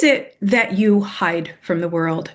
is it that you hide from the world?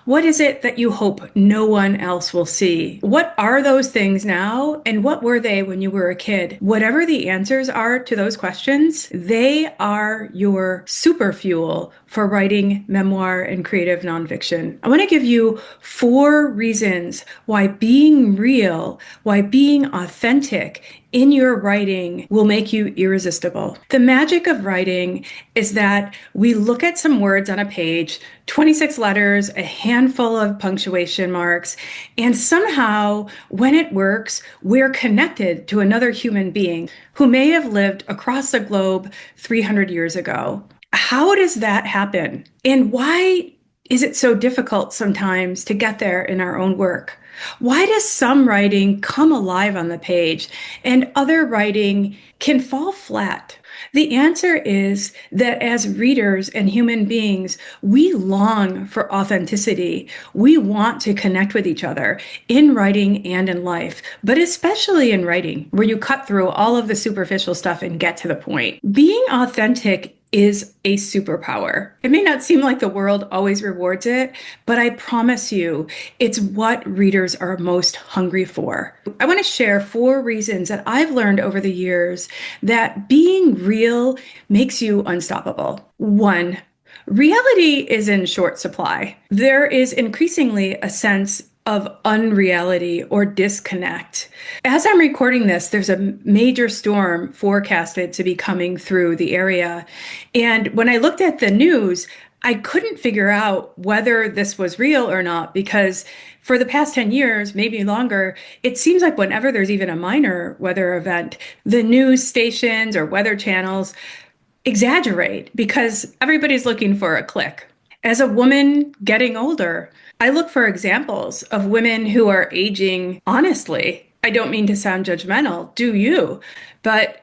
What is it that you hope no one else will see? What are those things now? And what were they when you were a kid? Whatever the answers are to those questions, they are your super fuel for writing memoir and creative nonfiction. I want to give you 4 reasons why being real, why being authentic in your writing will make you irresistible. The magic of writing is that we look at some words on a page, 26 letters, a handful of punctuation marks, and somehow, when it works, we're connected to another human being who may have lived across the globe 300 years ago. How does that happen? And why is it so difficult sometimes to get there in our own work? Why does some writing come alive on the page and other writing can fall flat? The answer is that as readers and human beings, we long for authenticity. We want to connect with each other in writing and in life, but especially in writing, where you cut through all of the superficial stuff and get to the point. Being authentic is a superpower. It may not seem like the world always rewards it, but I promise you, it's what readers are most hungry for. I want to share 4 reasons that I've learned over the years that being real makes you unstoppable. 1, reality is in short supply. There is increasingly a sense of unreality or disconnect. As I'm recording this, there's a major storm forecasted to be coming through the area. And when I looked at the news, I couldn't figure out whether this was real or not, because for the past 10 years, maybe longer, it seems like whenever there's even a minor weather event, the news stations or weather channels exaggerate because everybody's looking for a click. As a woman getting older, I look for examples of women who are aging honestly. I don't mean to sound judgmental, do you? But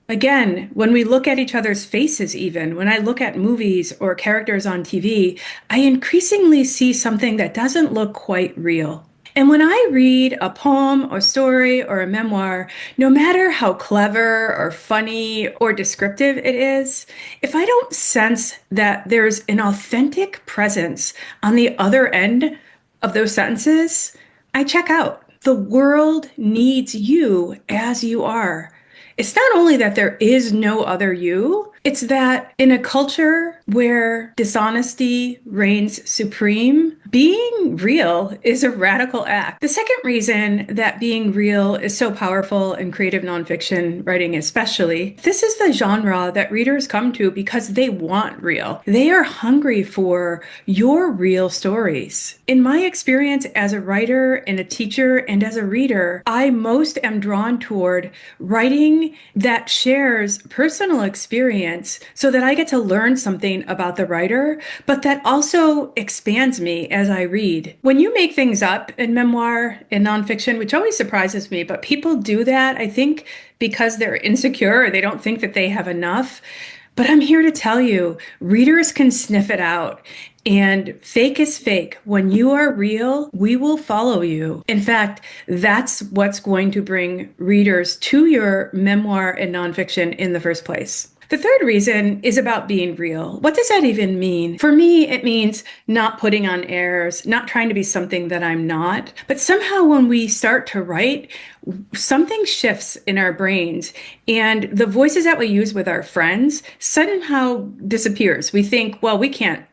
again, when we look at each other's faces, even when I look at movies or characters on TV, I increasingly see something that doesn't look quite real. And when I read a poem or story or a memoir, no matter how clever or funny or descriptive it is, if I don't sense that there's an authentic presence on the other end of those sentences, I check out. The world needs you as you are. It's not only that there is no other you, it's that in a culture where dishonesty reigns supreme, being real is a radical act. The second reason that being real is so powerful in creative nonfiction writing especially, this is the genre that readers come to because they want real. They are hungry for your real stories. In my experience as a writer and a teacher and as a reader, I most am drawn toward writing that shares personal experience so that I get to learn something about the writer, but that also expands me as I read. When you make things up in memoir and nonfiction, which always surprises me, but people do that, I think, because they're insecure or they don't think that they have enough. But I'm here to tell you, readers can sniff it out. And fake is fake. When you are real, we will follow you. In fact, that's what's going to bring readers to your memoir and nonfiction in the first place. The third reason is about being real. What does that even mean? For me, it means not putting on airs, not trying to be something that I'm not. But somehow when we start to write, something shifts in our brains and the voices that we use with our friends somehow disappears. We think, well, we can't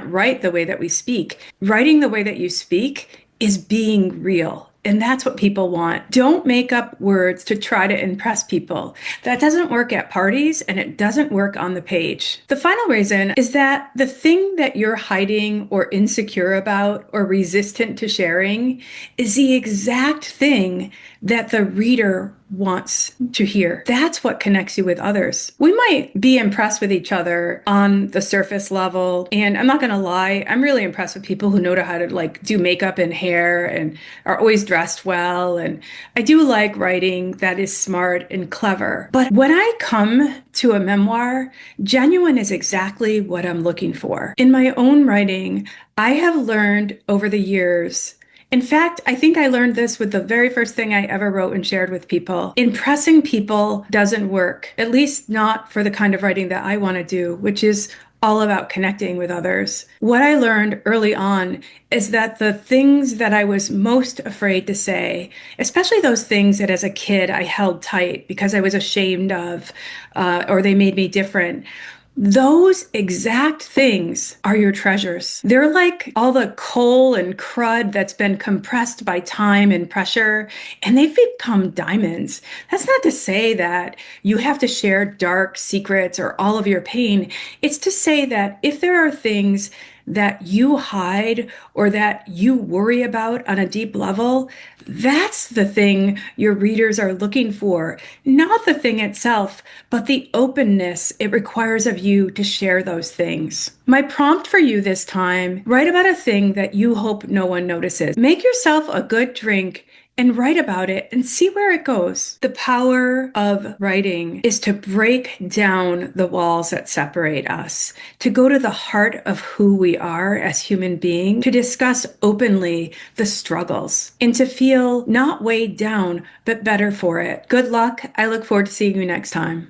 write the way that we speak. Writing the way that you speak is being real. And that's what people want. Don't make up words to try to impress people. That doesn't work at parties and it doesn't work on the page. The final reason is that the thing that you're hiding or insecure about or resistant to sharing is the exact thing that the reader wants to hear. That's what connects you with others. We might be impressed with each other on the surface level. And I'm not going to lie, I'm really impressed with people who know how to do makeup and hair and are always dressed well. And I do like writing that is smart and clever. But when I come to a memoir, genuine is exactly what I'm looking for. In my own writing, I have learned over the years. In fact, I think I learned this with the very first thing I ever wrote and shared with people. Impressing people doesn't work, at least not for the kind of writing that I want to do, which is all about connecting with others. What I learned early on is that the things that I was most afraid to say, especially those things that as a kid I held tight because I was ashamed of, or they made me different, those exact things are your treasures. They're like all the coal and crud that's been compressed by time and pressure, and they've become diamonds. That's not to say that you have to share dark secrets or all of your pain. It's to say that if there are things that you hide or that you worry about on a deep level, that's the thing your readers are looking for, not the thing itself, but the openness it requires of you to share those things. My prompt for you this time: write about a thing that you hope no one notices. Make yourself a good drink and write about it and see where it goes. The power of writing is to break down the walls that separate us, to go to the heart of who we are as human beings, to discuss openly the struggles, and to feel not weighed down, but better for it. Good luck. I look forward to seeing you next time.